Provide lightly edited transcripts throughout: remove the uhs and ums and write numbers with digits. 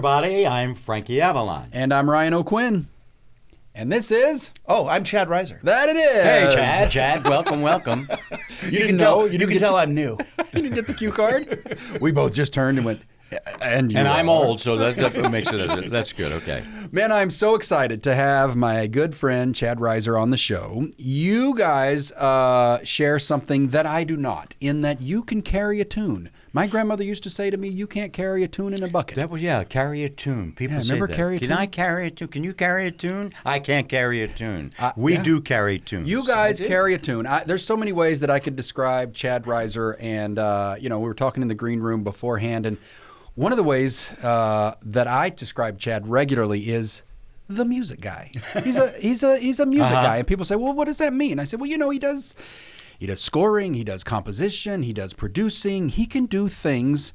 everybody. I'm Frankie Avalon. And I'm Ryan O'Quinn. And this is... Oh, I'm Chad Reisser. That it is. Hey, Chad. Welcome. You can tell I'm new. You didn't get the cue card? We both just turned and went... And I'm old, so that makes it... That's good, okay. Man, I'm so excited to have my good friend Chad Reisser on the show. You guys share something that I do not, in that you can carry a tune. My grandmother used to say to me, you can't carry a tune in a bucket. Carry a tune. People say remember that. Carry a tune? Can I carry a tune? Can you carry a tune? I can't carry a tune. We do carry tunes. You guys carry a tune. There's so many ways that I could describe Chad Reisser, and we were talking in the green room beforehand, and one of the ways that I describe Chad regularly is the music guy. He's a music guy, and people say, well, what does that mean? I said, well, he does scoring, he does composition, he does producing. He can do things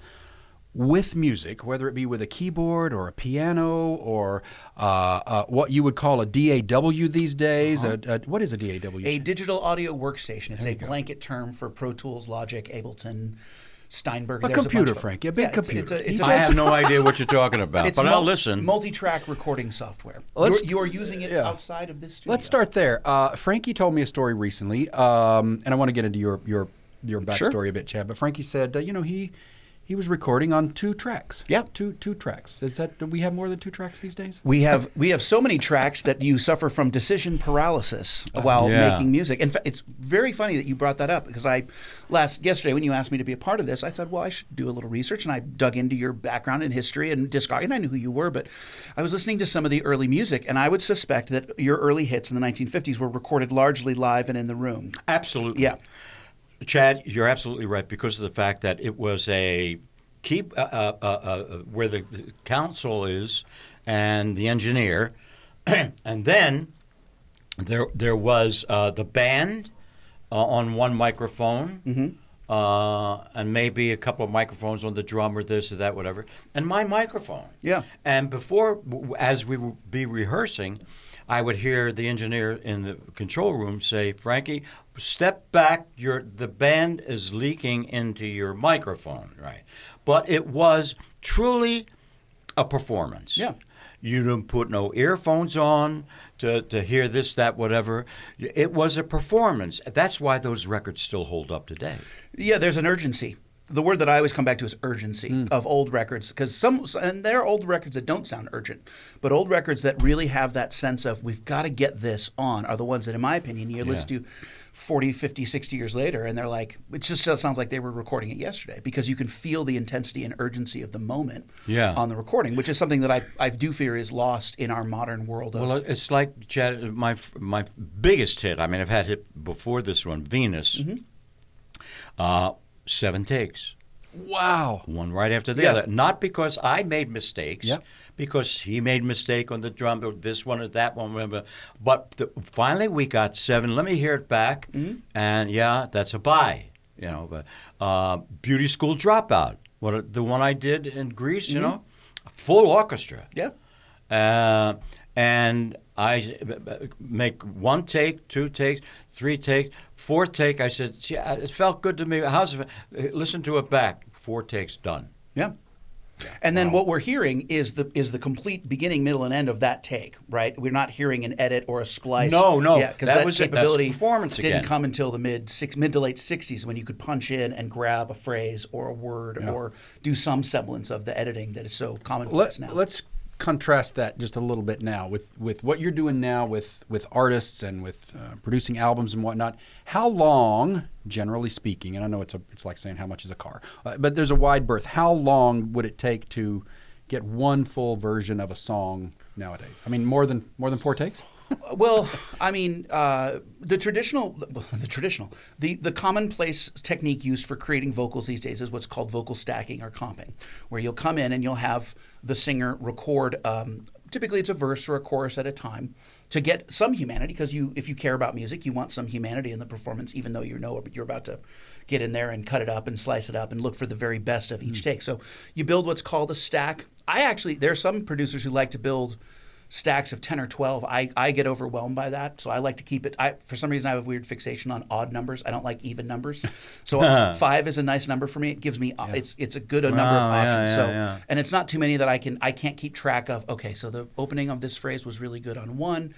with music, whether it be with a keyboard or a piano or what you would call a DAW these days. What is a DAW? A digital audio workstation. It's a blanket term for Pro Tools, Logic, Ableton, Steinberg. A computer, Frankie. A big computer. I have no idea what you're talking about, but I'll listen. Multi-track recording software. You're using it outside of this studio. Let's start there. Frankie told me a story recently, and I want to get into your backstory a bit, Chad. But Frankie said, he was recording on 2 tracks. Yeah, two tracks. Do we have more than 2 tracks these days? We have so many tracks that you suffer from decision paralysis while making music. In fact, it's very funny that you brought that up because yesterday when you asked me to be a part of this, I thought, well, I should do a little research, and I dug into your background and history and discography, and I knew who you were, but I was listening to some of the early music, and I would suspect that your early hits in the 1950s were recorded largely live and in the room. Absolutely. Yeah. Chad, you're absolutely right because of the fact that it was where the council is and the engineer, and then there was the band on one microphone, and maybe a couple of microphones on the drum or this or that, whatever, and my microphone. Yeah. And before, as we would be rehearsing, I would hear the engineer in the control room say, Frankie, step back, the band is leaking into your microphone, right? But it was truly a performance. Yeah. You didn't put no earphones on to hear this, that, whatever. It was a performance. That's why those records still hold up today. Yeah, there's an urgency. The word that I always come back to is urgency of old records, because and there are old records that don't sound urgent, but old records that really have that sense of we've got to get this on are the ones that, in my opinion, you listen to 40, 50, 60 years later, and they're like, it just sounds like they were recording it yesterday, because you can feel the intensity and urgency of the moment on the recording, which is something that I do fear is lost in our modern world. Well, it's like, Chad, my biggest hit, I mean, I've had hit before this one, Venus, 7 takes. Wow. One right after the other. Not because I made mistakes, because he made mistake on the drum, or this one or that one, whatever. But finally we got 7. Let me hear it back. And that's a buy. But Beauty School Dropout, the one I did in Greece, full orchestra. Yeah. And I make 1 take, 2 takes, 3 takes, 4th take. I said, it felt good to me. How's it? Listen to it back. 4 takes, done. Yeah. And then what we're hearing is the complete beginning, middle, and end of that take, right? We're not hearing an edit or a splice. No. Yeah, because that capability performance didn't come until the mid to late 60s, when you could punch in and grab a phrase or a word or do some semblance of the editing that is so commonplace now. Let's contrast that just a little bit now with what you're doing now with artists and with producing albums and whatnot. How long, generally speaking, and I know it's like saying how much is a car, but there's a wide berth. How long would it take to get one full version of a song nowadays? I mean, more than 4 takes? Well, I mean, the commonplace technique used for creating vocals these days is what's called vocal stacking or comping, where you'll come in and you'll have the singer record. Typically, it's a verse or a chorus at a time to get some humanity, because if you care about music, you want some humanity in the performance, even though you're about to get in there and cut it up and slice it up and look for the very best of each take. So you build what's called a stack. There are some producers who like to build stacks of 10 or 12, I get overwhelmed by that. So I like to keep it. For some reason, I have a weird fixation on odd numbers. I don't like even numbers. So 5 is a nice number for me. It gives me it's a good number of options. And it's not too many that I can't keep track of. Okay, so the opening of this phrase was really good on 1.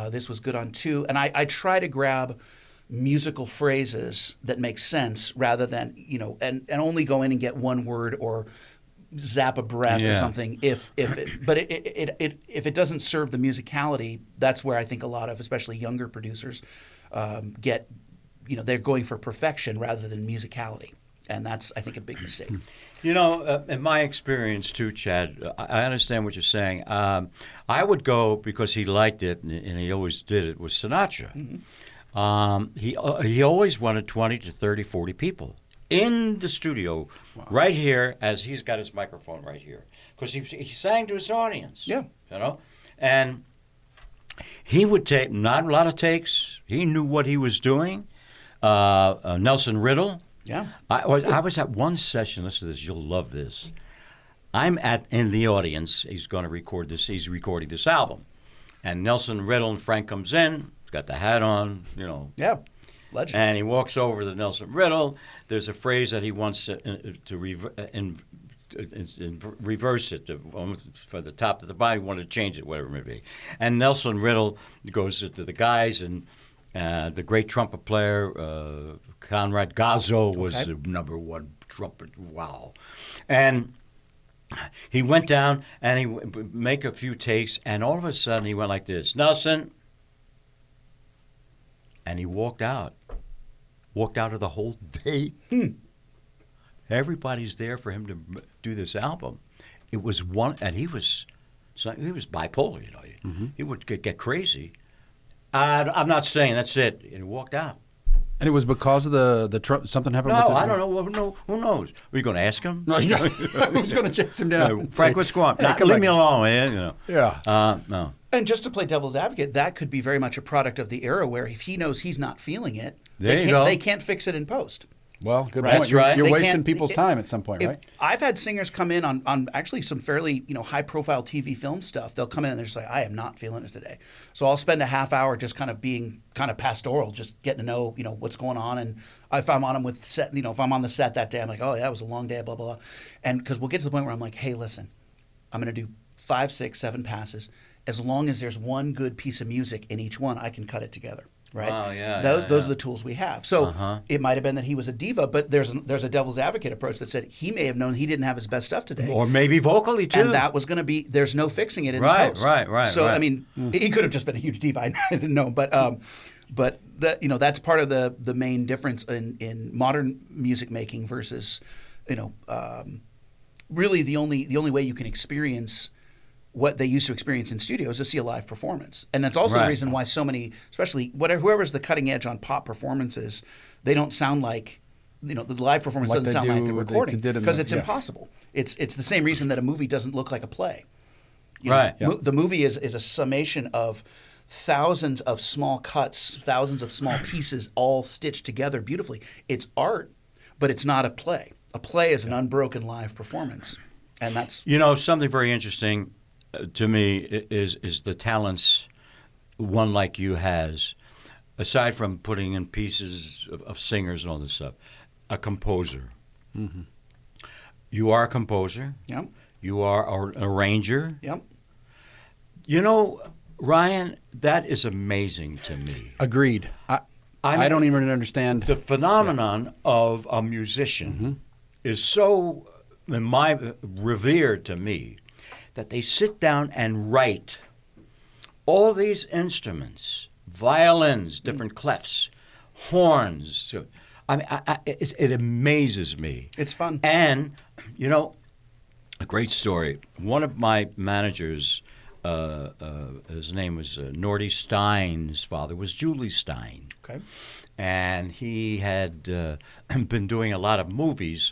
This was good on 2. And I try to grab musical phrases that make sense rather than, and only go in and get one word or zap a breath or something. If it doesn't serve the musicality, that's where I think a lot of, especially younger producers, get, they're going for perfection rather than musicality. And that's, I think, a big mistake. In my experience too, Chad, I understand what you're saying. I would go, because he liked it, and he always did it, with Sinatra. Mm-hmm. He always wanted 20 to 30, 40 people in the studio, right here, as he's got his microphone right here, because he sang to his audience. Yeah, and he would take not a lot of takes. He knew what he was doing. Nelson Riddle. Yeah, I was at one session. Listen to this. You'll love this. I'm in the audience. He's going to record this. He's recording this album, and Nelson Riddle and Frank comes in. He's got the hat on. Yeah, legend. And he walks over to Nelson Riddle. There's a phrase that he wants to reverse it for the top to the bottom. He wanted to change it, whatever it may be. And Nelson Riddle goes to the guys, and the great trumpet player, Conrad Gazzo, was the number 1 trumpet. Wow. And he went down, and he would make a few takes, and all of a sudden he went like this, Nelson. And he walked out of the whole day. Everybody's there for him to do this album. It was one, and he was bipolar, Mm-hmm. He would get crazy. I'm not saying that's it. And he walked out. And it was because of the Trump, something happened No, with it? I don't know. No, who knows? Are you going to ask him? No, who's going to chase him down? Frank, what's going on? Leave me alone, man. Yeah. No. And just to play devil's advocate, that could be very much a product of the era where if he knows he's not feeling it, they can't fix it in post. Well, good Right. point. That's right. You're They wasting can't- people's time at some point, right? I've had singers come in on actually some fairly high-profile TV film stuff. They'll come in and they're just like, I am not feeling it today. So I'll spend a half hour just kind of being kind of pastoral, just getting to know what's going on. And if I'm on them with set, if I'm on the set that day, I'm like, oh, that was a long day, blah blah blah. And because we'll get to the point where I'm like, hey, listen, I'm going to do 5, 6, 7 passes. As long as there's one good piece of music in each one, I can cut it together. Right. Oh, yeah, those are the tools we have. So it might have been that he was a diva, but there's a devil's advocate approach that said he may have known he didn't have his best stuff today, Or maybe vocally, too. and that was going to be. There's no fixing it in the post. Right. So I mean, he could have just been a huge diva. I didn't know, but that's part of the main difference in modern music making versus really the only way you can experience what they used to experience in studios is to see a live performance. And that's also the reason why so many, especially whoever's the cutting edge on pop performances, they don't sound like, the live performance Like doesn't sound like the what they recording did in because the- it's yeah. impossible. It's the same reason that a movie doesn't look like a play. Right. The movie is a summation of thousands of small cuts, thousands of small pieces all stitched together beautifully. It's art, but it's not a play. A play is an unbroken live performance. And that's... something very interesting to me is the talents one like you has, aside from putting in pieces of singers and all this stuff, a composer. Mm-hmm. You are a composer. Yep. You are an arranger. Yep. Ryan, that is amazing to me. Agreed. I don't even understand. The phenomenon of a musician is so revered to me that they sit down and write all these instruments, violins, different clefs, horns. I mean, it amazes me. It's fun. And, a great story. One of my managers, his name was Julie Styne. His father was Julie Styne. Okay. And he had been doing a lot of movies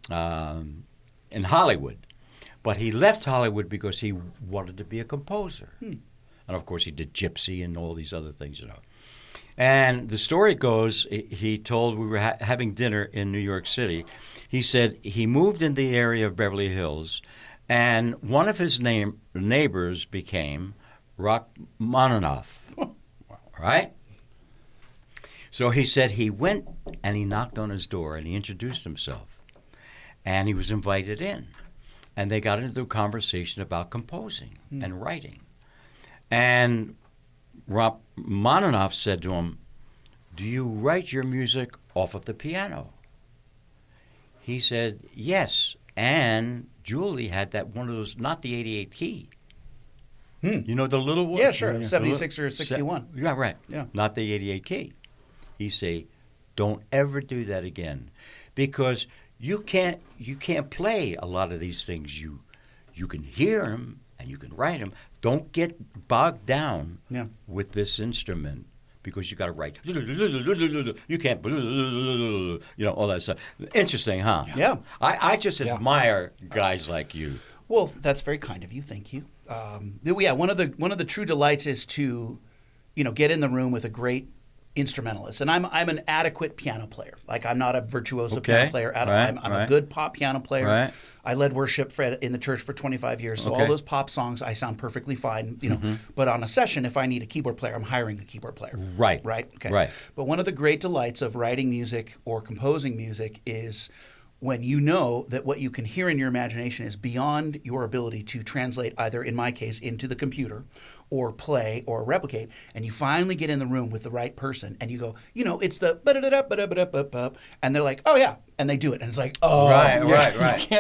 in Hollywood. But he left Hollywood because he wanted to be a composer. And, of course, he did Gypsy and all these other things, And the story goes, he told, we were having dinner in New York City. He said he moved in the area of Beverly Hills And one of his neighbors became Rachmaninoff, right? So he said he went and he knocked on his door and he introduced himself. And he was invited in. And they got into a conversation about composing and writing. And Rachmaninoff said to him, "Do you write your music off of the piano?" He said, "Yes." And Julie had that one of those, not the 88 key. You know the little one? Yeah, sure. 76 or 61. Yeah, right. Yeah. Not the 88 key. He say, "Don't ever do that again, because you can't play a lot of these things. You can hear them and you can write them. Don't get bogged down with this instrument." Because you got to write, you can't, all that stuff. Interesting, huh? Yeah. I just admire guys like you. Well, that's very kind of you. Thank you. One of the true delights is to, get in the room with a great instrumentalist, and I'm an adequate piano player. Like, I'm not a virtuoso piano player at all. I'm a good pop piano player. Right. I led worship in the church for 25 years, so all those pop songs I sound perfectly fine. But on a session, if I need a keyboard player, I'm hiring a keyboard player. Right. Right. Okay. Right. But one of the great delights of writing music or composing music is when you know that what you can hear in your imagination is beyond your ability to translate, either in my case into the computer or play or replicate, and you finally get in the room with the right person and you go, it's the ba-da-da-da-ba-da-ba-da-ba-ba, and they're like, "Oh yeah," and they do it, and it's like, "Oh, right.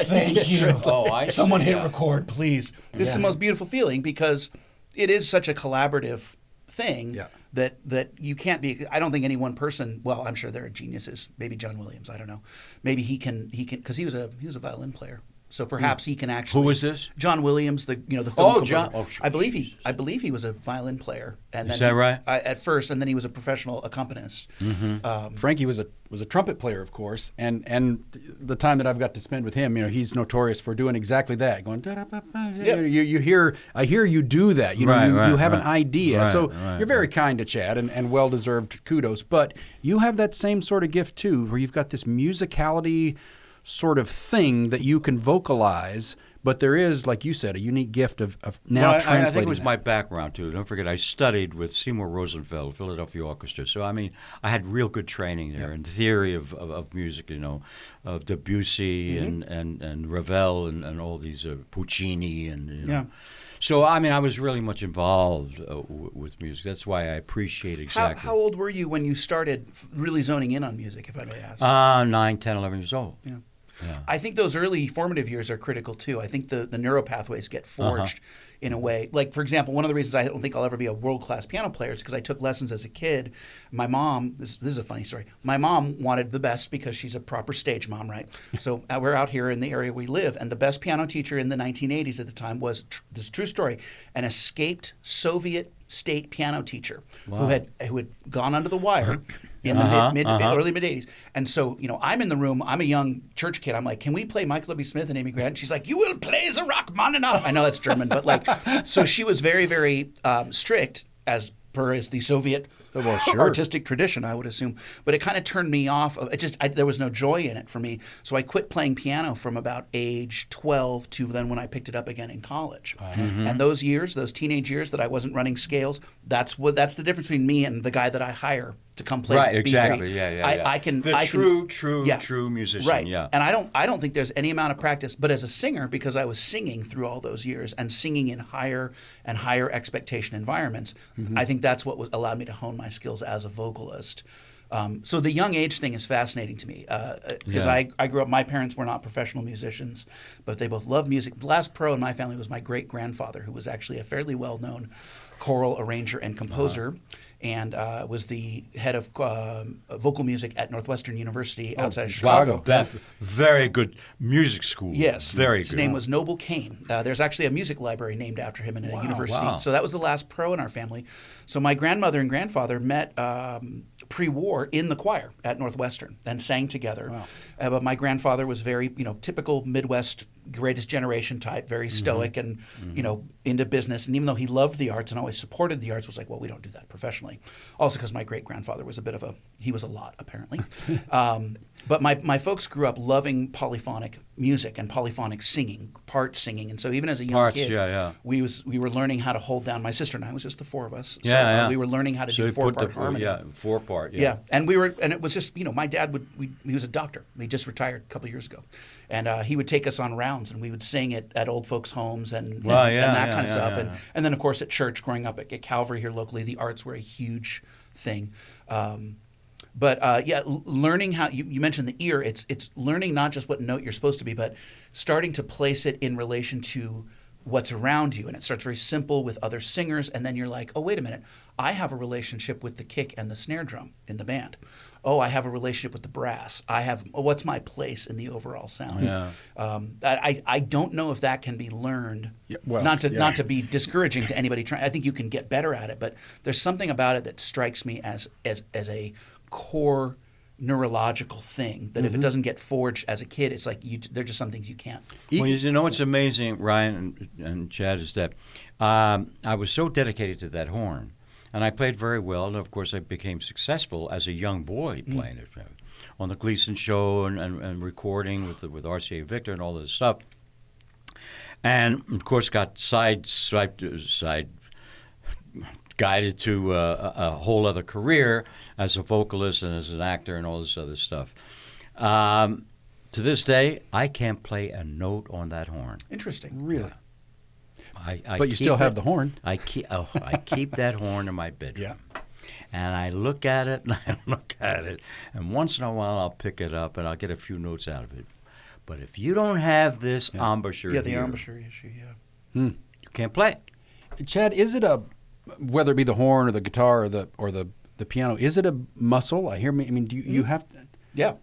Thank you. I see. Someone hit record, please." This is the most beautiful feeling, because it is such a collaborative thing that you can't be. I don't think any one person. Well, I'm sure there are geniuses. Maybe John Williams. I don't know. Maybe he can because he was a violin player. So perhaps he can actually. Who was this? John Williams, the film composer. John. I believe he was a violin player. And Is then that right? At first, and then he was a professional accompanist. Frankie was a trumpet player, of course, and the time that I've got to spend with him, he's notorious for doing exactly that. Going, I hear you do that. You have an idea. You're very kind to Chad, and well-deserved kudos. But you have that same sort of gift too, where you've got this musicality sort of thing that you can vocalize, but there is, like you said, a unique gift of now translating I think it was that. my background, too. Don't forget, I studied with Seymour Rosenfeld, Philadelphia Orchestra. So, I had real good training there in theory of music, of Debussy and Ravel and all these, Puccini and, So, I was really much involved with music. That's why I appreciate exactly. How old were you when you started really zoning in on music, if I may ask? 9, 10, 11 years old. Yeah. I think those early formative years are critical too. I think the neural pathways get forged in a way. Like, for example, one of the reasons I don't think I'll ever be a world-class piano player is because I took lessons as a kid. My mom, this is a funny story. My mom wanted the best because she's a proper stage mom, right? So we're out here in the area we live, and the best piano teacher in the 1980s at the time was, this true story, an escaped Soviet state piano teacher who had gone under the wire in the early mid 80s. And so, I'm in the room. I'm a young church kid. I'm like, "Can we play Michael W. Smith and Amy Grant?" And she's like, "You will play the Rachmaninoff." I know that's German, but so she was very, very strict as the Soviet artistic tradition, I would assume. But it kind of turned me off. There was no joy in it for me. So I quit playing piano from about age 12 to then when I picked it up again in college. And those teenage years that I wasn't running scales, that's the difference between me and the guy that I hire to come play. Right, exactly. I can true musician. Right. Yeah. And I don't think there's any amount of practice, but as a singer, because I was singing through all those years and singing in higher and higher expectation environments, I think that's what allowed me to hone my skills as a vocalist. So the young age thing is fascinating to me because I grew up. My parents were not professional musicians, but they both loved music. The last pro in my family was my great grandfather, who was actually a fairly well known choral arranger and composer, and was the head of vocal music at Northwestern University outside of Chicago. Wow, that very good music school. Yes, very his good. name was Noble Kane. There's actually a music library named after him in a university. Wow. So that was the last pro in our family. So my grandmother and grandfather met pre-war in the choir at Northwestern and sang together. Wow. But my grandfather was very, typical Midwest greatest generation type, very stoic and, into business. And even though he loved the arts and always supported the arts, was like, well, we don't do that professionally. Also because my great-grandfather was he was a lot, apparently. But my folks grew up loving polyphonic music and polyphonic singing, part singing, and so even as a young Parts, kid, yeah. we were learning how to hold down. My sister and I, it was just the four of us. So Yeah. we were learning how to do you put 4-part harmony. Yeah, 4-part. Yeah, and it was just, my dad he was a doctor. He just retired a couple of years ago, and he would take us on rounds, and we would sing at old folks' homes and that kind of stuff, and then of course at church growing up at Calvary here locally, the arts were a huge thing. But learning how you mentioned the ear. It's learning not just what note you're supposed to be, but starting to place it in relation to what's around you. And it starts very simple with other singers, and then you're like, oh, wait a minute, I have a relationship with the kick and the snare drum in the band. Oh, I have a relationship with the brass. What's my place in the overall sound? Yeah. I don't know if that can be learned. Yeah, well, not to be discouraging to anybody trying. I think you can get better at it, but there's something about it that strikes me as a core neurological thing that if it doesn't get forged as a kid, it's like there are just some things you can't. Well, you know what's amazing, Ryan and Chad, is that I was so dedicated to that horn, and I played very well, and of course I became successful as a young boy playing it on the Gleason show and recording with RCA Victor and all this stuff, and of course got side guided to a whole other career as a vocalist and as an actor and all this other stuff. To this day, I can't play a note on that horn. Interesting. Really? But you still have the horn. I keep that horn in my bedroom. Yeah. And I look at it and I look at it, and once in a while I'll pick it up and I'll get a few notes out of it. But if you don't have this embouchure, the embouchure issue, you can't play. Chad, is it whether it be the horn or the guitar or the piano, is it a muscle? Do you have to? Yeah.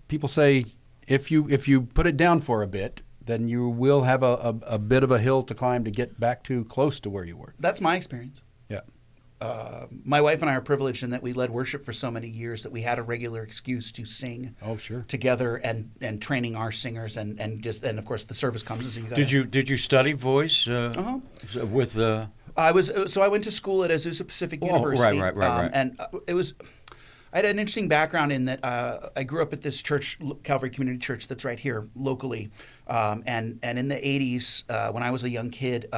People say if you put it down for a bit, then you will have a bit of a hill to climb to get back to close to where you were. That's my experience. Yeah. My wife and I are privileged in that we led worship for so many years that we had a regular excuse to sing together and training our singers and of course the service comes and so you got Did you study voice with the I went to school at Azusa Pacific University. Right. And I had an interesting background in that I grew up at this church, Calvary Community Church, that's right here locally. And in the 80s, when I was a young kid,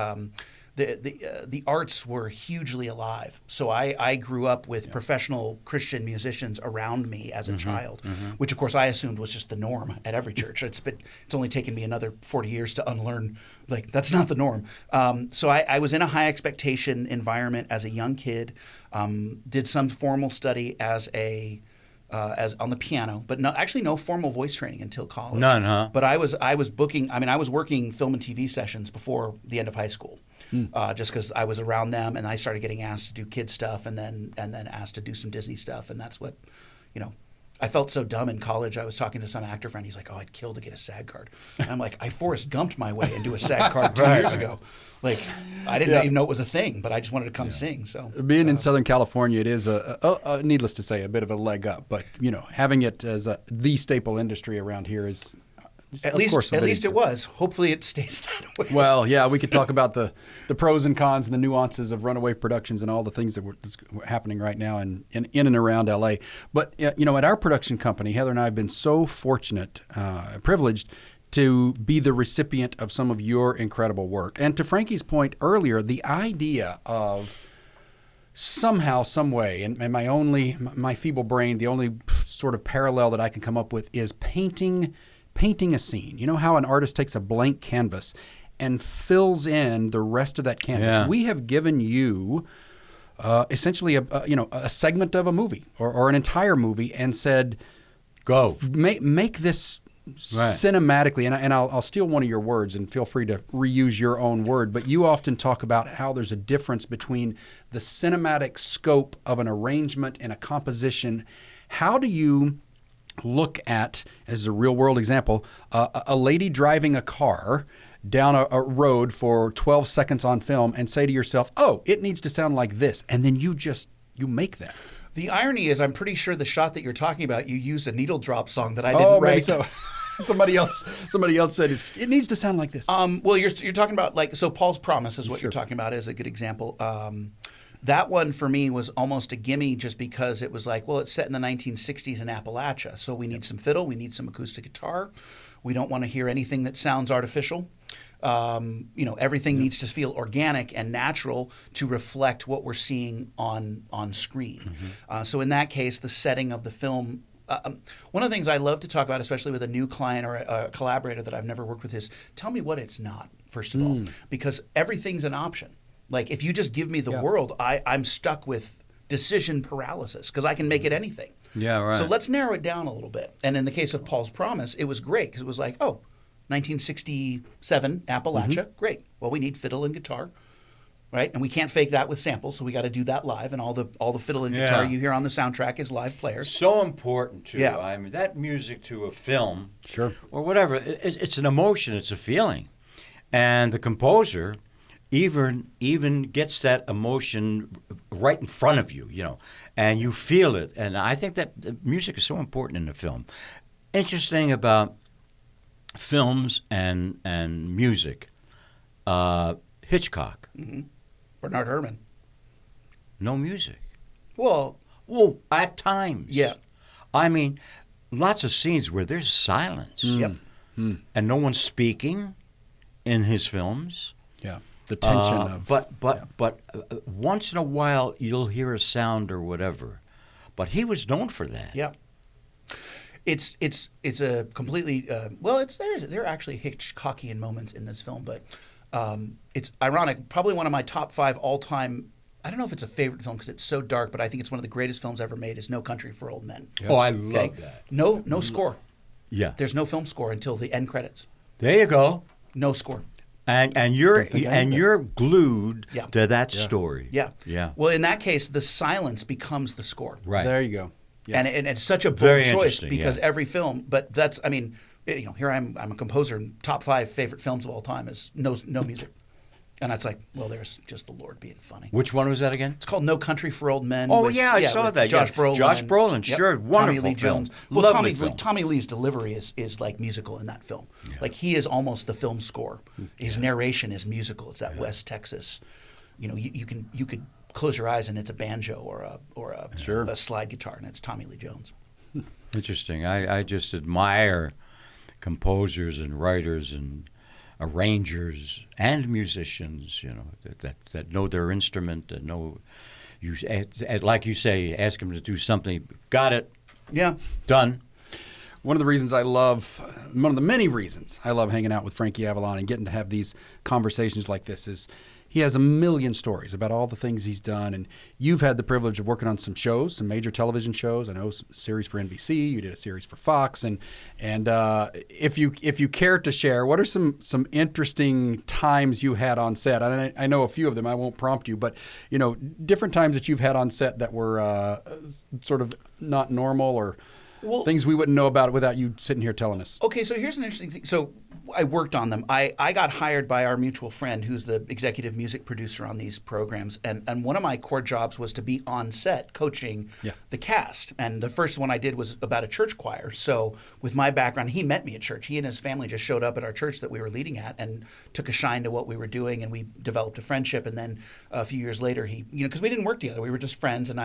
the arts were hugely alive. So I grew up with professional Christian musicians around me as a child, which of course I assumed was just the norm at every church. It's only taken me another 40 years to unlearn, like that's not the norm. So I was in a high expectation environment as a young kid, did some formal study as on the piano, but no formal voice training until college. None, huh? But I was working film and TV sessions before the end of high school, just because I was around them, and I started getting asked to do kid stuff, and then asked to do some Disney stuff, and that's what, I felt so dumb in college. I was talking to some actor friend. He's like, "Oh, I'd kill to get a SAG card," and I'm like, "I Forrest Gumped my way into a SAG card 2 years ago." Like, I didn't even know it was a thing, but I just wanted to come sing. So being in Southern California, it is needless to say, a bit of a leg up. But having it as the staple industry around here is at least it was. Hopefully, it stays that way. Well, yeah, we could talk about the pros and cons and the nuances of Runaway Productions and all the things that's happening right now in and around LA. But at our production company, Heather and I have been so fortunate, privileged to be the recipient of some of your incredible work. And to Frankie's point earlier, the idea of somehow, some way, and my feeble brain, the only sort of parallel that I can come up with is painting a scene. You know how an artist takes a blank canvas and fills in the rest of that canvas? Yeah. We have given you essentially a segment of a movie or an entire movie and said, go make this cinematically, and I'll steal one of your words and feel free to reuse your own word, but you often talk about how there's a difference between the cinematic scope of an arrangement and a composition. How do you look at, as a real world example, a lady driving a car down a road for 12 seconds on film and say to yourself, oh, it needs to sound like this, and then you make that? The irony is, I'm pretty sure the shot that you're talking about, you used a needle drop song that I didn't write. Maybe so. Somebody else said it needs to sound like this. Well, you're talking about so Paul's Promise is what you're talking about as a good example. That one for me was almost a gimme just because it was like, well, it's set in the 1960s in Appalachia, so we need some fiddle, we need some acoustic guitar. We don't want to hear anything that sounds artificial. Everything needs to feel organic and natural to reflect what we're seeing on screen. So in that case, the setting of the film. One of the things I love to talk about, especially with a new client or a collaborator that I've never worked with, is tell me what it's not, first of all, because everything's an option. Like if you just give me the world, I'm stuck with decision paralysis because I can make it anything. Yeah, right. So let's narrow it down a little bit. And in the case of Paul's Promise, it was great because it was like, 1967 Appalachia, great. Well, we need fiddle and guitar, right? And we can't fake that with samples, so we got to do that live. And all the fiddle and guitar you hear on the soundtrack is live players. So important too. Yeah. I mean, that music to a film, Sure, or whatever, it's an emotion, it's a feeling, and the composer even gets that emotion right in front of you, and you feel it. And I think that the music is so important in the film. Interesting about films and music. Hitchcock. Bernard Herrmann. No music. Well, at times. Yeah. I mean, lots of scenes where there's silence. Yep. And no one's speaking in his films. yeah. The tension of. But once in a while you'll hear a sound or whatever. But he was known for that. Yeah. It's a completely there are actually Hitchcockian moments in this film, but it's ironic. Probably one of my top 5 all-time. I don't know if it's a favorite film because it's so dark, but I think it's one of the greatest films ever made. Is No Country for Old Men. Yeah. Oh, I love that. No score. Yeah. There's no film score until the end credits. There you go. No score. And you're glued to that story. Yeah. Yeah. Well, in that case, the silence becomes the score. Right. There you go. Yeah. And it's such a Very bold choice interesting, because yeah. every film. But that's, I mean, here I'm a composer, and top 5 favorite films of all time is no music, and it's like, well, there's just the Lord being funny. Which one was that again? It's called No Country for Old Men. Oh, I saw with that. Josh yeah. Brolin. Josh Brolin, sure, wonderful Tommy Lee film. Jones. Well, Lovely film. Tommy Lee's delivery is like musical in that film. Yeah. Like he is almost the film score. His narration is musical. It's that West Texas. You could close your eyes and it's a banjo or a slide guitar, and it's Tommy Lee Jones. Interesting. I just admire composers and writers and arrangers and musicians, that know their instrument, that know you, like you say, ask them to do something. Got it. Yeah. Done. One of the many reasons I love hanging out with Frankie Avalon and getting to have these conversations like this is he has a million stories about all the things he's done. And you've had the privilege of working on some shows, some major television shows. I know a series for NBC. You did a series for Fox. And if you care to share, what are some interesting times you had on set? I know a few of them. I won't prompt you, but different times that you've had on set that were sort of not normal or things we wouldn't know about without you sitting here telling us. Okay, so here's an interesting thing. So I worked on them. I got hired by our mutual friend who's the executive music producer on these programs. And one of my core jobs was to be on set coaching the cast. And the first one I did was about a church choir. So with my background, he met me at church. He and his family just showed up at our church that we were leading at and took a shine to what we were doing. And we developed a friendship. And then a few years later, he, because we didn't work together. We were just friends. And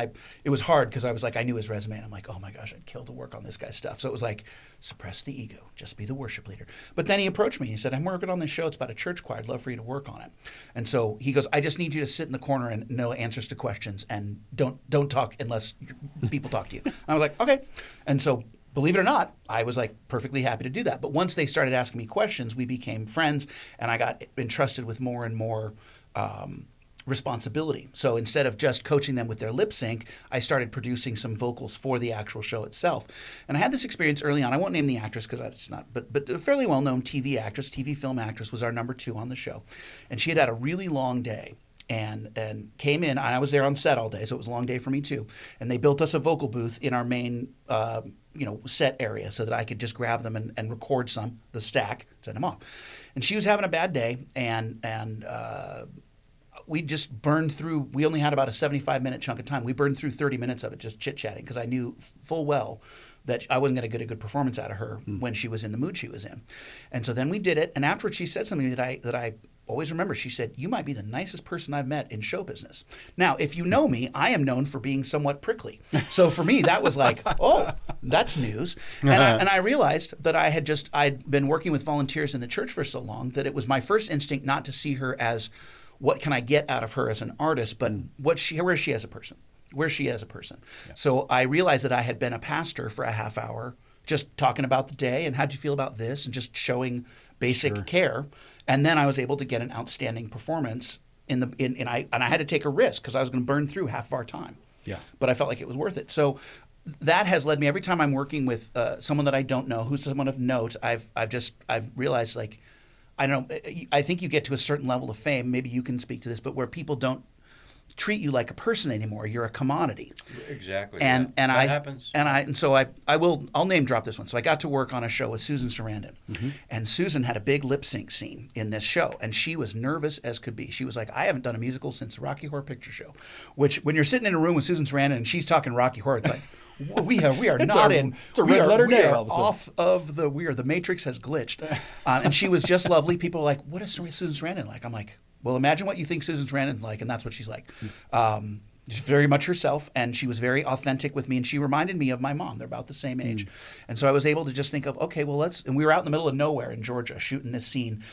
it was hard because I was like, I knew his resume. And I'm like, oh my gosh, I'd kill to work on this guy's stuff. So it was like, suppress the ego, just be the worship leader. But then he approached me. He said, I'm working on this show. It's about a church choir. I'd love for you to work on it. And so he goes, I just need you to sit in the corner and know answers to questions and don't talk unless people talk to you. And I was like, okay. And so believe it or not, I was like perfectly happy to do that. But once they started asking me questions, we became friends, and I got entrusted with more and more responsibility. So instead of just coaching them with their lip sync, I started producing some vocals for the actual show itself. And I had this experience early on. I won't name the actress because it's not, but a fairly well-known TV film actress was our number 2 on the show. And she had a really long day and came in. I was there on set all day, so it was a long day for me too. And they built us a vocal booth in our main set area so that I could just grab them and record the stack, send them off. And she was having a bad day, and we just burned through. We only had about a 75-minute chunk of time. We burned through 30 minutes of it just chit-chatting because I knew full well that I wasn't going to get a good performance out of her when she was in the mood she was in. And so then we did it. And afterwards, she said something that I always remember, she said, you might be the nicest person I've met in show business. Now, if you know me, I am known for being somewhat prickly. So for me, that was like, oh, that's news. And I realized that I'd been working with volunteers in the church for so long that it was my first instinct not to see her as what can I get out of her as an artist, but where is she as a person? Where's she as a person? Yeah. So I realized that I had been a pastor for a half hour, just talking about the day and how'd you feel about this and just showing basic care. And then I was able to get an outstanding performance and I had to take a risk because I was going to burn through half of our time. Yeah. But I felt like it was worth it. So that has led me every time I'm working with someone that I don't know, who's someone of note, I've realized, like, I don't know, I think you get to a certain level of fame, maybe you can speak to this, but where people don't treat you like a person anymore. You're a commodity. Exactly. And that I happens. I'll name drop this one. So I got to work on a show with Susan Sarandon. Mm-hmm. And Susan had a big lip sync scene in this show. And she was nervous as could be. She was like, I haven't done a musical since the Rocky Horror Picture Show. Which, when you're sitting in a room with Susan Sarandon and she's talking Rocky Horror, it's like, we are not in. It's a red letter day. The Matrix has glitched. And she was just lovely. People were like, what is Susan Sarandon like? I'm like, well, imagine what you think Susan Sarandon's like, and that's what she's like. She's very much herself, and she was very authentic with me, and she reminded me of my mom. They're about the same age. And so I was able to just think of, okay, well, and we were out in the middle of nowhere in Georgia shooting this scene.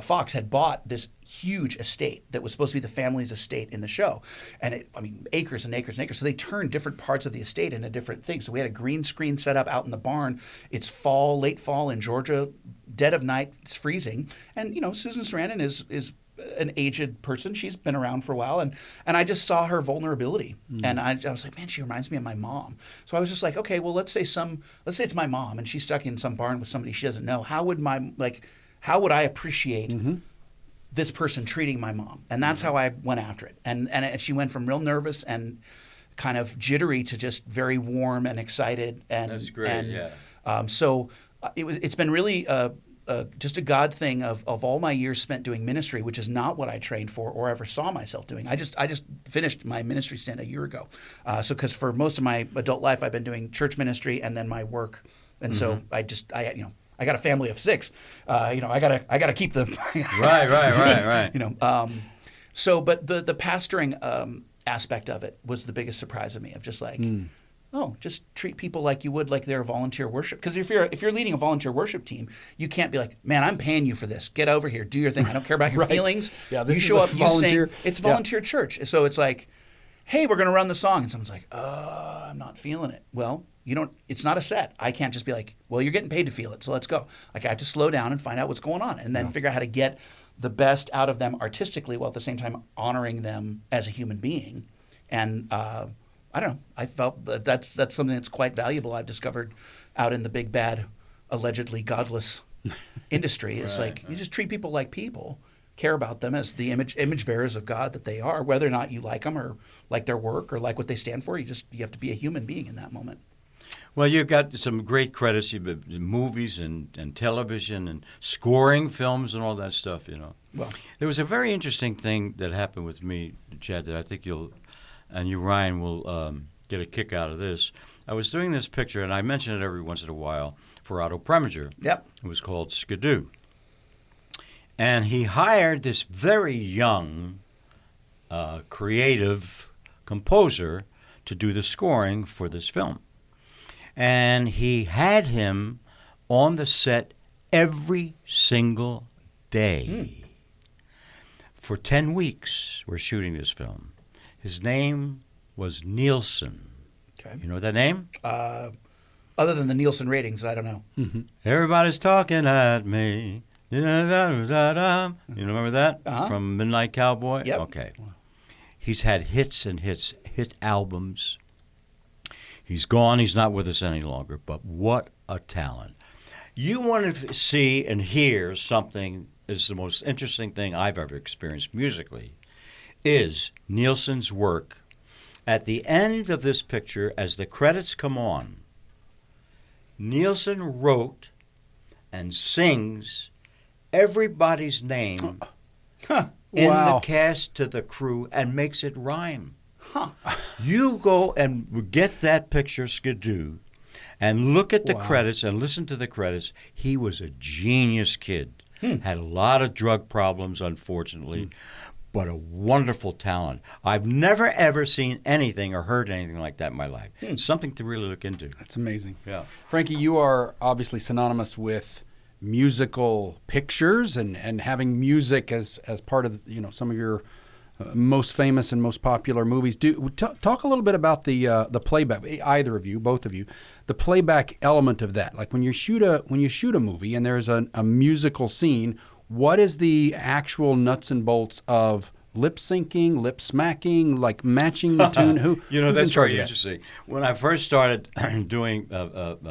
Fox had bought this huge estate that was supposed to be the family's estate in the show. And acres and acres and acres. So they turned different parts of the estate into different things. So we had a green screen set up out in the barn. It's fall, late fall in Georgia, dead of night, it's freezing. And, Susan Sarandon is an aged person. She's been around for a while. And I just saw her vulnerability. And I was like, man, she reminds me of my mom. So I was just like, okay, well, let's say it's my mom and she's stuck in some barn with somebody she doesn't know. How would I appreciate this person treating my mom? And that's how I went after it. And she went from real nervous and kind of jittery to just very warm and excited. And that's great. So it's been really just a God thing of all my years spent doing ministry, which is not what I trained for or ever saw myself doing. I just finished my ministry stint a year ago. So because for most of my adult life I've been doing church ministry and then my work, and so I got a family of 6. I gotta keep the right. So, but the pastoring aspect of it was the biggest surprise of me. Of just like, just treat people like you would like they're a volunteer worship. Because if you're leading a volunteer worship team, you can't be like, man, I'm paying you for this. Get over here, do your thing. I don't care about your feelings. Yeah, this you show up, volunteer. You sing. It's volunteer church. So it's like, hey, we're gonna run the song, and someone's like, I'm not feeling it. Well, it's not a set. I can't just be like, well, you're getting paid to feel it, so let's go. Like, I have to slow down and find out what's going on and then figure out how to get the best out of them artistically while at the same time honoring them as a human being. And I don't know. I felt that's something that's quite valuable I've discovered out in the big, bad, allegedly godless industry. It's like, you just treat people like people, care about them as the image bearers of God that they are, whether or not you like them or like their work or like what they stand for. You have to be a human being in that moment. Well, you've got some great credits, movies and television and scoring films and all that stuff, Well, there was a very interesting thing that happened with me, Chad, that I think you, Ryan, will get a kick out of this. I was doing this picture, and I mention it every once in a while, for Otto Preminger. Yep. It was called Skidoo. And he hired this very young, creative composer to do the scoring for this film. And he had him on the set every single day. For 10 weeks, we're shooting this film. His name was Nielsen. Okay. You know that name? Other than the Nielsen ratings, I don't know. Mm-hmm. Everybody's talking at me. You remember that? Uh-huh. From Midnight Cowboy? Yep. Okay. He's had hits and hits, hit albums. He's gone. He's not with us any longer. But what a talent. You want to see and hear something is the most interesting thing I've ever experienced musically, is Nielsen's work. At the end of this picture, as the credits come on, Nielsen wrote and sings everybody's name in the cast to the crew and makes it rhyme. You go and get that picture, Skidoo, and look at the credits and listen to the credits. He was a genius kid. Had a lot of drug problems, unfortunately, but a wonderful talent. I've never, ever seen anything or heard anything like that in my life. Something to really look into. That's amazing. Yeah. Frankie, you are obviously synonymous with musical pictures and having music as part of some of your most famous and most popular movies. Talk a little bit about the playback. Either of you, both of you, the playback element of that. Like when you shoot a movie and there's a musical scene, what is the actual nuts and bolts of lip syncing, lip smacking, like matching the tune? Who's that's in charge very of that? interesting. When I first started doing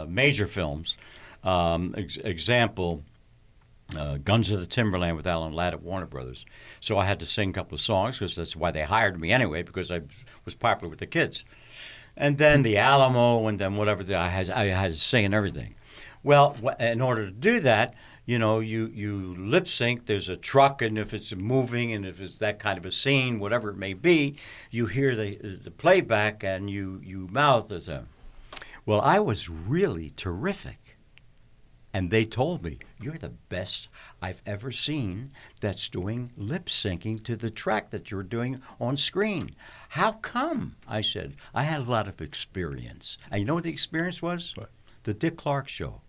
major films, example, Guns of the Timberland with Alan Ladd at Warner Brothers. So I had to sing a couple of songs because that's why they hired me anyway, because I was popular with the kids. And then the Alamo, and then whatever I had to sing and everything. Well, in order to do that, you lip sync. There's a truck, and if it's moving, and if it's that kind of a scene, whatever it may be, you hear the playback, and you mouth as a. Well, I was really terrific. And they told me, you're the best I've ever seen that's doing lip syncing to the track that you're doing on screen. How come? I said, I had a lot of experience. And you know what the experience was? What? The Dick Clark Show.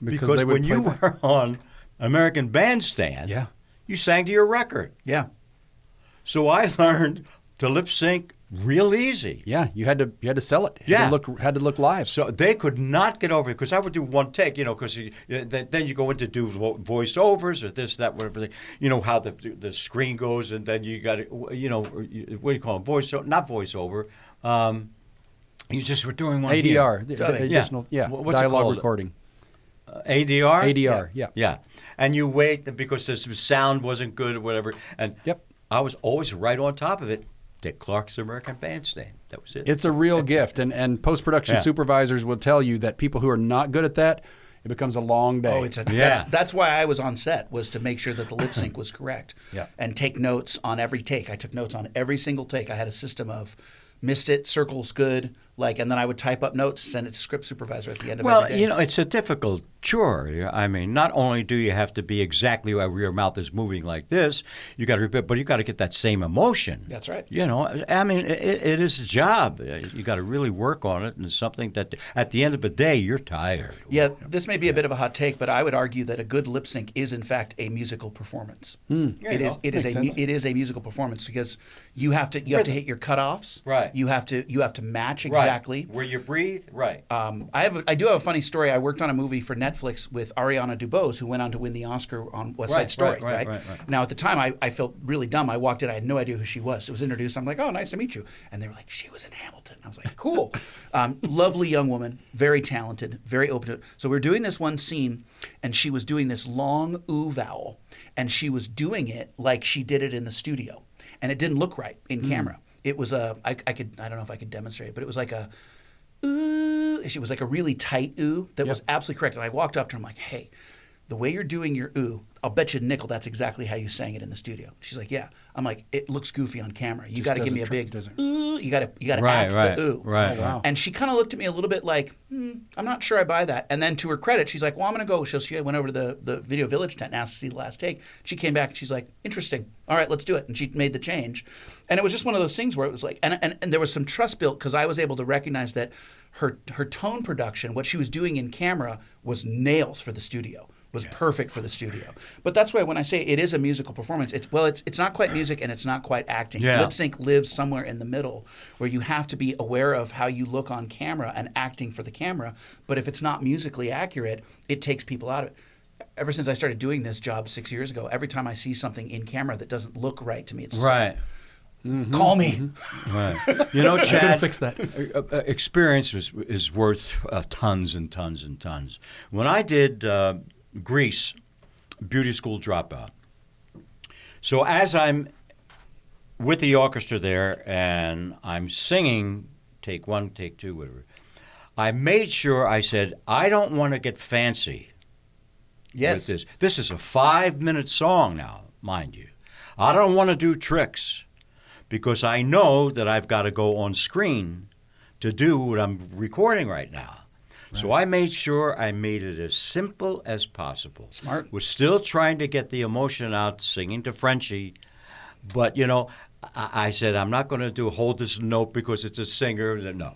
Because they would when you play back. were on American Bandstand, Yeah. you sang to your record. Yeah. So I learned to lip sync real easy. Yeah, you had to sell it. Yeah. Had to look live. So they could not get over it because I would do one take, because then you go into do voiceovers or this, that, whatever. How the screen goes, and then you got to, what do you call it? Not voiceover. You just were doing one ADR, here. the additional, What's it dialogue called? recording. ADR? ADR, yeah. Yeah. And you wait because the sound wasn't good or whatever. And Yep. I was always right on top of it. Dick Clark's American Bandstand. That was it. It's a real gift, and post-production Yeah. supervisors will tell you that people who are not good at that, it becomes a long day. Oh, that's why I was on set, was to make sure that the lip sync was correct. Yeah. And take notes on every take. I took notes on every single take. I had a system of missed it, circles good, and then I would type up notes, send it to script supervisor at the end of every day. It's a difficult chore. I mean, not only do you have to be exactly where your mouth is moving like this, you got to repeat, but you got to get that same emotion. That's right. I mean, it is a job. You got to really work on it, and it's something that at the end of the day, you're tired. Yeah, this may be a bit of a hot take, but I would argue that a good lip sync is in fact a musical performance. It is a musical performance because you have to hit your cutoffs. Right. You have to match exactly. Where you breathe. Right. I do have a funny story. I worked on a movie for Netflix with Ariana DeBose, who went on to win the Oscar on West Side Story. Right. Now at the time, I felt really dumb. I walked in, I had no idea who she was. It was introduced. I'm like, oh, nice to meet you. And they were like, she was in Hamilton. I was like, cool. Lovely young woman, very talented, very open to it. So we were doing this one scene, and she was doing this long ooh vowel, and she was doing it like she did it in the studio, and it didn't look right in camera. It was I don't know if I could demonstrate it, but it was like a ooh. It was like a really tight ooh that was absolutely correct. And I walked up to her, I'm like, hey, the way you're doing your ooh, I'll bet you a nickel that's exactly how you sang it in the studio. She's like, yeah. I'm like, it looks goofy on camera. You got to give me a big ooh. You got to act the ooh. Right. Oh, wow. And she kind of looked at me a little bit like, I'm not sure I buy that. And then to her credit, she's like, well, I'm going to go. She went over to the Video Village tent and asked to see the last take. She came back and she's like, interesting. All right, let's do it. And she made the change. And it was just one of those things where it was like, and there was some trust built because I was able to recognize that her tone production, what she was doing in camera, was nails for the studio. Was perfect for the studio. But that's why when I say it is a musical performance, it's not quite music and it's not quite acting. Yeah. Lip sync lives somewhere in the middle where you have to be aware of how you look on camera and acting for the camera. But if it's not musically accurate, it takes people out of it. Ever since I started doing this job 6 years ago, every time I see something in camera that doesn't look right to me, it's Right. Call me. Right. I Chad, couldn't fix that. experience is worth tons and tons and tons. When I did Grease, Beauty School Dropout. So as I'm with the orchestra there and I'm singing, take one, take two, whatever, I made sure I said, I don't want to get fancy Yes. with this. This is a 5-minute song now, mind you. I don't want to do tricks because I know that I've got to go on screen to do what I'm recording right now. So I made sure I made it as simple as possible. Smart. We're still trying to get the emotion out, singing to Frenchie, but I said I'm not going to hold this note because it's a singer. No.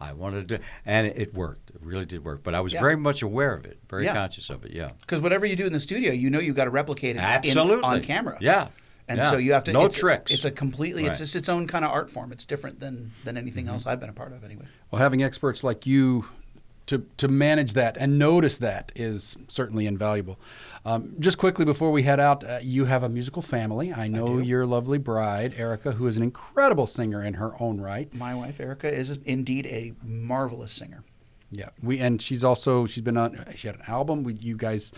I wanted to, and it worked. It really did work. But I was very much aware of it, very conscious of it. Yeah. Because whatever you do in the studio, you've got to replicate it on camera. Yeah. And so you have to. No tricks. It's a completely. Right. It's just its own kind of art form. It's different than anything else I've been a part of, anyway. Well, having experts like you to manage that and notice that is certainly invaluable. Just quickly before we head out, you have a musical family. I know your lovely bride, Erica, who is an incredible singer in her own right. My wife, Erica, is indeed a marvelous singer. Yeah, she had an album. You guys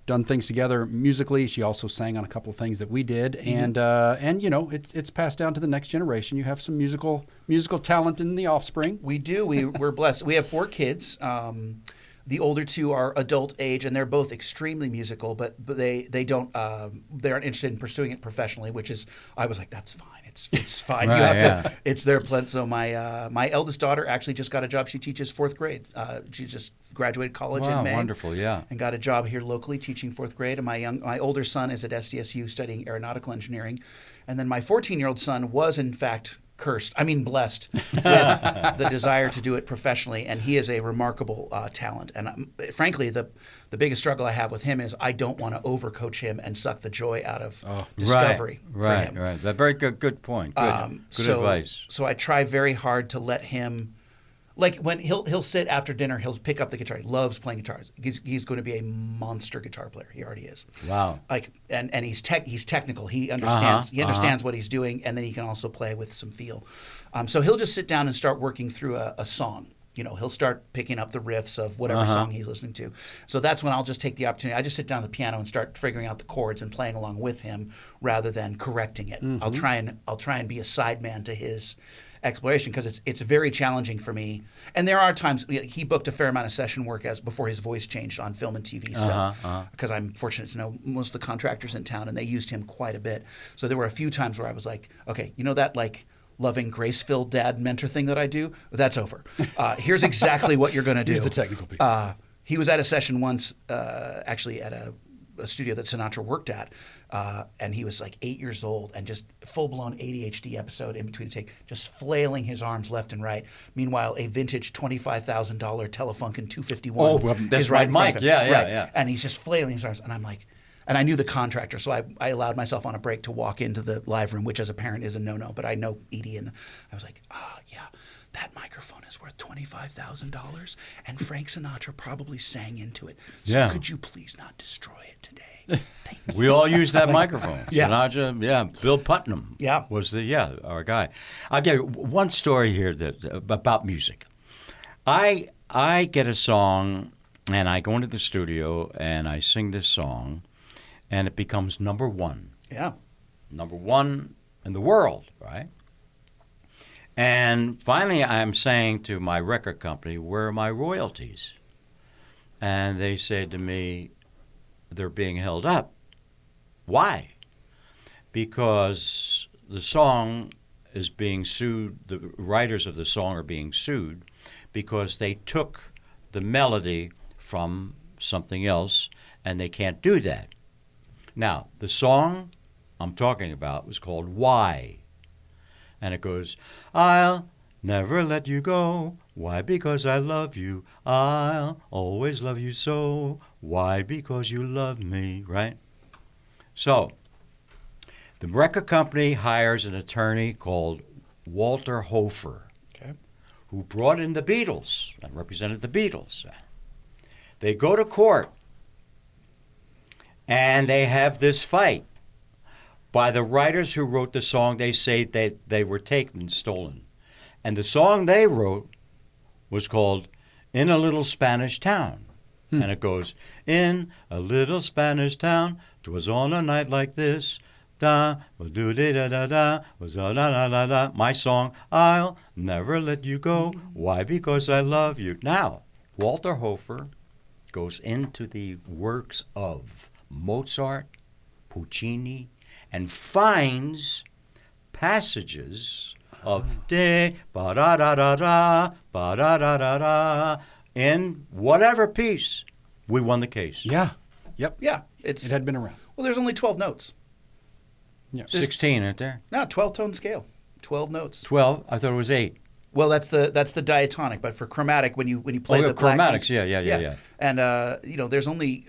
done things together musically. She also sang on a couple of things that we did, and it's passed down to the next generation. You have some musical talent in the offspring. We do. We're blessed. We have 4 kids. The older 2 are adult age, and they're both extremely musical, but they aren't interested in pursuing it professionally. Which is, I was like, that's fine. It's fine. Right, you have to. It's their plan. So my eldest daughter actually just got a job. She teaches 4th grade. She just graduated college in May. Wonderful, yeah. And got a job here locally teaching 4th grade. And my older son is at SDSU studying aeronautical engineering, and then my 14-year-old son was in fact blessed with the desire to do it professionally, and he is a remarkable talent. And frankly, the biggest struggle I have with him is I don't want to overcoach him and suck the joy out of discovery for him. Right. That's a very good point. Good advice. So I try very hard to let him. Like when he'll sit after dinner, he'll pick up the guitar. He loves playing guitars. He's going to be a monster guitar player. He already is. Wow. And he's technical. He understands. He understands what he's doing, and then he can also play with some feel. So he'll just sit down and start working through a song. He'll start picking up the riffs of whatever song he's listening to. So that's when I'll just take the opportunity. I just sit down at the piano and start figuring out the chords and playing along with him rather than correcting it. I'll try and be a sideman to his exploration because it's very challenging for me. And there are times he booked a fair amount of session work before his voice changed on film and TV stuff because I'm fortunate to know most of the contractors in town and they used him quite a bit. So there were a few times where I was like, okay, that loving, grace-filled dad mentor thing that I do, that's over. Here's exactly what you're going to do. Here's the technical piece. He was at a session once, actually at a studio that Sinatra worked at, and he was like 8 years old and just full-blown ADHD episode in between a take, just flailing his arms left and right. Meanwhile, a vintage $25,000 Telefunken 251 that's is right in front Mike. of him. Yeah. And he's just flailing his arms, and I'm like, and I knew the contractor, so I allowed myself on a break to walk into the live room, which as a parent is a no-no, but I know Edie, and I was like, that microphone is worth $25,000, and Frank Sinatra probably sang into it. So could you please not destroy it today? Thank you. We all use that microphone. Yeah. Sinatra, Bill Putnam was our guy. I'll give you one story here about music. I get a song, and I go into the studio, and I sing this song, and it becomes number 1. Yeah. Number 1 in the world, right? And finally, I'm saying to my record company, where are my royalties? And they said to me, they're being held up. Why? Because the song is being sued, the writers of the song are being sued because they took the melody from something else, and they can't do that. Now, the song I'm talking about was called Why? And it goes, I'll never let you go. Why? Because I love you. I'll always love you so. Why? Because you love me, right? So, the record company hires an attorney called Walter Hofer, who brought in the Beatles and represented the Beatles. They go to court, and they have this fight. By the writers who wrote the song, they say that they were taken and stolen. And the song they wrote was called In a Little Spanish Town. And it goes, in a little Spanish town, 'twas on a night like this, da, do da da da, was da da da da. My song, I'll never let you go. Why? Because I love you. Now, Walter Hofer goes into the works of Mozart, Puccini, and finds passages of de ba da da da da ba da da da da in whatever piece, we won the case. Yeah. Yep. Yeah, It had been around. well, there's only 12 notes. Yeah. 16, isn't there? No, 12-tone scale, 12 notes. 12? I thought it was 8. Well, that's the diatonic, but for chromatic, when you play the black chromatics, keys, yeah. And there's only,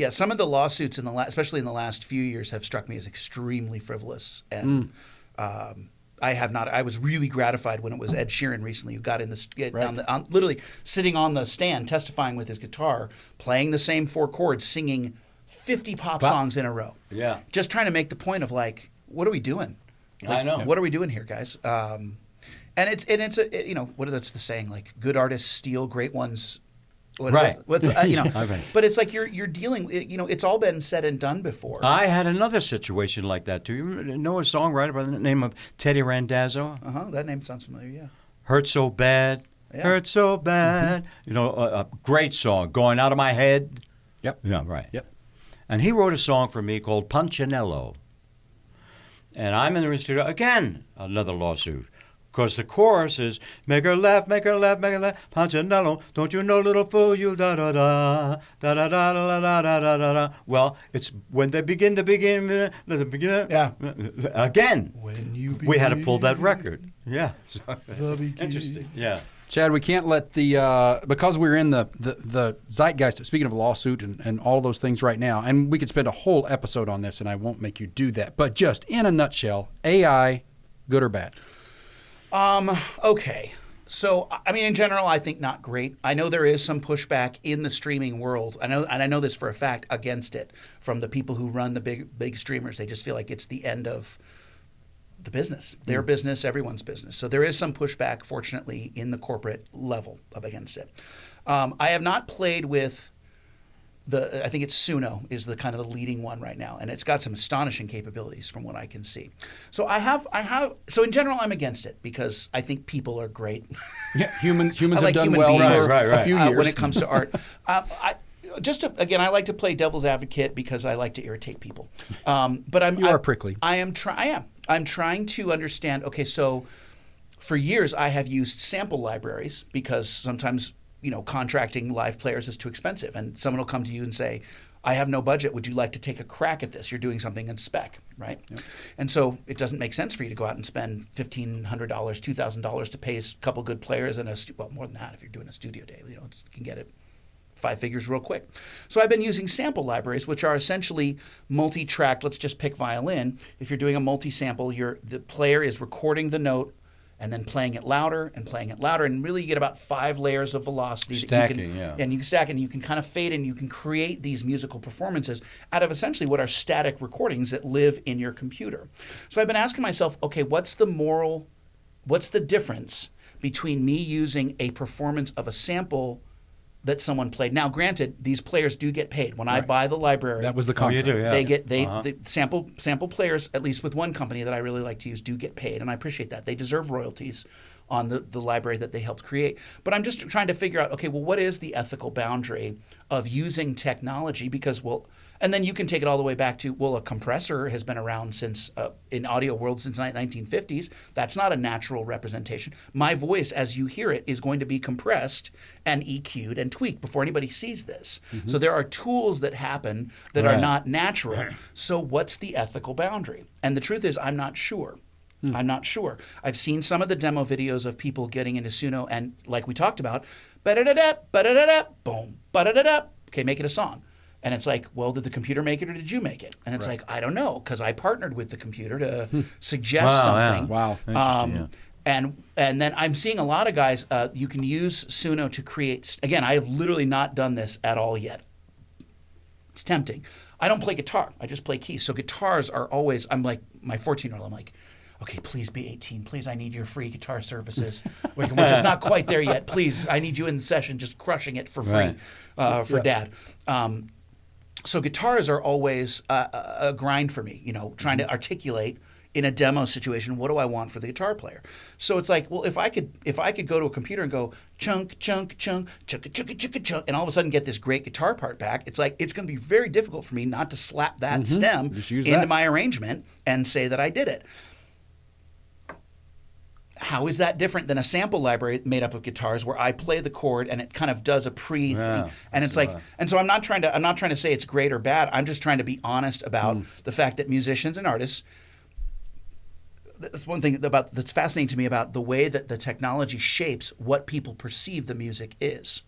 some of the lawsuits especially in the last few years, have struck me as extremely frivolous, and I have not. I was really gratified when it was Ed Sheeran recently who got in literally sitting on the stand, testifying with his guitar, playing the same 4 chords, singing 50 pop songs in a row. Yeah. Just trying to make the point of like, what are we doing? I know. What are we doing here, guys? And it's that's the saying, like, good artists steal, great ones. Right. But Right. it's like you're dealing. It's all been said and done before. I had another situation like that too. You know a songwriter by the name of Teddy Randazzo? That name sounds familiar. Yeah. Hurt So Bad. Yeah. Hurt So Bad. A great song, Going Out of My Head. Yep. Yeah, right. Yep. And he wrote a song for me called Punchinello. And I'm in the studio, again, another lawsuit. Because the chorus is, make her laugh, make her laugh, make her laugh, Punchinello, don't you know, little fool, you da-da-da, da-da-da-da-da-da-da-da-da. Well, it's when they begin, let's begin. Yeah. Again, When we had to pull that record. Yeah. So, interesting. Yeah. Chad, we can't let because we're in the zeitgeist, speaking of lawsuit and all those things right now, and we could spend a whole episode on this, and I won't make you do that. But just in a nutshell, AI, good or bad? Okay. So, I mean, in general, I think not great. I know there is some pushback in the streaming world. I know this for a fact, against it from the people who run the big streamers. They just feel like it's the end of the business, their business, everyone's business. So there is some pushback, fortunately, in the corporate level up against it. I have not played with I think it's Suno is the kind of the leading one right now, and it's got some astonishing capabilities from what I can see. So so in general, I'm against it because I think people are great. Yeah, humans have like done human well beings. for a few years. When it comes to art. I like to play devil's advocate because I like to irritate people. But You are prickly. I am. I'm trying to understand. Okay, so for years I have used sample libraries because sometimes contracting live players is too expensive, and someone will come to you and say, I have no budget. Would you like to take a crack at this? You're doing something in spec, right? Yep. And so it doesn't make sense for you to go out and spend $1,500, $2,000 to pay a couple good players and more than that if you're doing a studio day. You can get it 5 figures real quick. So I've been using sample libraries, which are essentially multi-tracked. Let's just pick violin. If you're doing a multi-sample, the player is recording the note and then playing it louder, and really you get about 5 layers of velocity. Stacking, that you can, yeah. And you can stack, and you can kind of fade, and you can create these musical performances out of essentially what are static recordings that live in your computer. So I've been asking myself, okay, what's the difference between me using a performance of a sample that someone played? Now, granted, these players do get paid. When I buy the library, That was the contract. you do, yeah. the sample players, at least with one company that I really like to use, do get paid, and I appreciate that. They deserve royalties on the library that they helped create. But I'm just trying to figure out, okay, well, what is the ethical boundary of using technology? Because, and then you can take it all the way back to, a compressor has been around since in audio world since the 1950s. That's not a natural representation. My voice, as you hear it, is going to be compressed and EQ'd and tweaked before anybody sees this. Mm-hmm. So there are tools that happen that are not natural. So what's the ethical boundary? And the truth is, I'm not sure. I'm not sure. I've seen some of the demo videos of people getting into Suno, and like we talked about, ba-da-da-da, ba-da-da-da, boom, ba-da-da-da, okay, make it a song. And it's like, well, did the computer make it or did you make it? And it's like, I don't know, because I partnered with the computer to suggest something. Wow. And then I'm seeing a lot of guys, you can use Suno to create, again, I have literally not done this at all yet. It's tempting. I don't play guitar. I just play keys. So guitars are always, I'm like, my 14-year-old, I'm like, okay, please be 18. Please, I need your free guitar services. We're just not quite there yet. Please, I need you in the session just crushing it for free for Dad. So guitars are always a grind for me, trying to articulate in a demo situation, what do I want for the guitar player? So it's like, well, if I could go to a computer and go chunk, chunk, chunk, chunk, chunk, chunk, chunk, and all of a sudden get this great guitar part back, it's like it's going to be very difficult for me not to slap that stem into my arrangement and say that I did it. how is that different than a sample library made up of guitars where I play the chord and it kind of does a thing? And it's like, and so I'm not trying to say it's great or bad. I'm just trying to be honest about the fact that musicians and artists. That's one thing that's fascinating to me about the way that the technology shapes what people perceive the music is.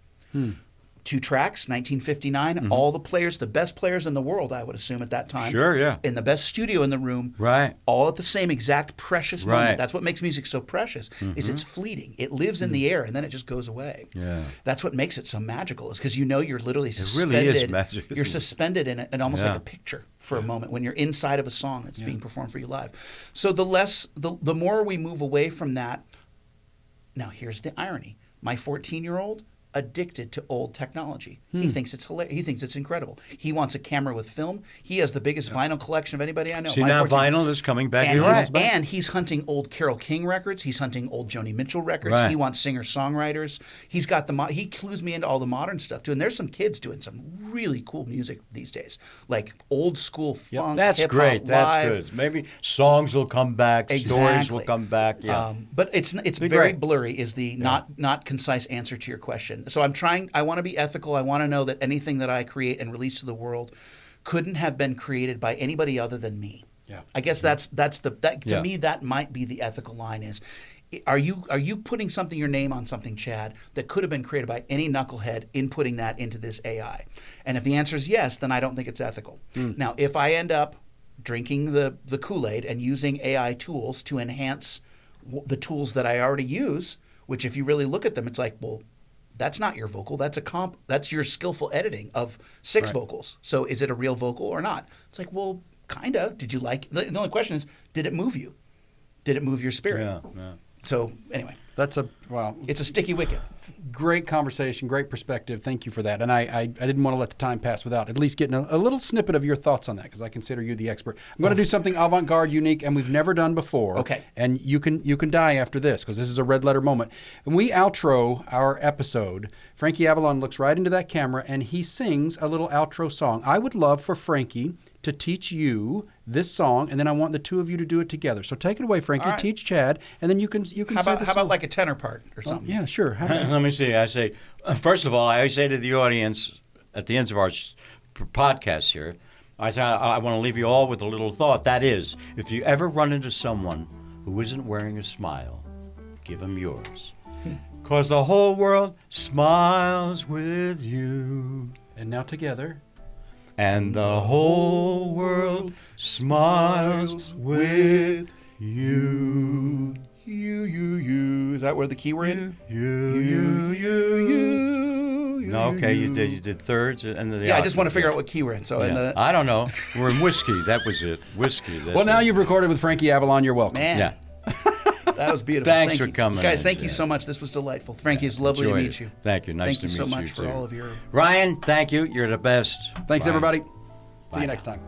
2 tracks, 1959. All the players, the best players in the world, I would assume at that time. Sure, yeah. In the best studio in the room. Right. All at the same exact precious moment. Right. That's what makes music so precious. Is it's fleeting. It lives in the air and then it just goes away. Yeah. That's what makes it so magical. Is because you know you're literally suspended. It really is magic. You're suspended in almost like a picture for a moment when you're inside of a song that's being performed for you live. So the more we move away from that. Now here's the irony. My 14-year-old. Addicted to old technology. He thinks it's hilarious. He thinks it's incredible. He wants a camera with film. He has the biggest vinyl collection of anybody I know. See, now vinyl is coming back. And he's hunting old Carole King records. He's hunting old Joni Mitchell records. Right. He wants singer-songwriters. He's got he clues me into all the modern stuff too. And there's some kids doing some really cool music these days, like old school funk, that's hip-hop, great. That's live. good. Maybe songs will come back. Exactly. Stories will come back. Yeah. But it's very blurry. Is the not concise answer to your question. So I want to be ethical. I want to know that anything that I create and release to the world couldn't have been created by anybody other than me. Yeah. I guess to me that might be the ethical line is are you putting your name on something, Chad, that could have been created by any knucklehead inputting that into this AI? And if the answer is yes, then I don't think it's ethical. Now, if I end up drinking the Kool-Aid and using AI tools to enhance the tools that I already use, which if you really look at them, it's like, well, that's not your vocal. That's that's your skillful editing of 6 vocals. So is it a real vocal or not? It's like, well, kind of. Did you like the only question is, did it move you? Did it move your spirit? Yeah. So anyway. It's a sticky wicket. Great conversation, great perspective. Thank you for that. And I didn't want to let the time pass without at least getting a little snippet of your thoughts on that because I consider you the expert. I'm going to do something avant-garde, unique, and we've never done before. Okay. And you can die after this because this is a red letter moment. When we outro our episode, Frankie Avalon looks right into that camera and he sings a little outro song. I would love for Frankie to teach you this song, and then I want the two of you to do it together. So take it away, Frankie. Right. Teach Chad, and then you can say the song. How about like a tenor part or something? Yeah, sure. Let me see. I say, first of all, I say to the audience at the end of our podcast here, I say I want to leave you all with a little thought. That is, if you ever run into someone who isn't wearing a smile, give them yours. Because the whole world smiles with you. And now together. And the whole world smiles with you. You. Is that where the key were in? You. No, okay, you did thirds and the. Yeah, I just want to figure out what key we're in. So I don't know. We're in whiskey. That was it. Whiskey. Well, now you've recorded with Frankie Avalon. You're welcome. Man. Yeah. That was beautiful. Thanks for coming. Guys, thank you so much. This was delightful. Frankie, it's lovely to meet you. Thank you. Nice to meet you. Thank you so much for all of your... Ryan, thank you. You're the best. Thanks, Ryan. everybody. See Bye you next time.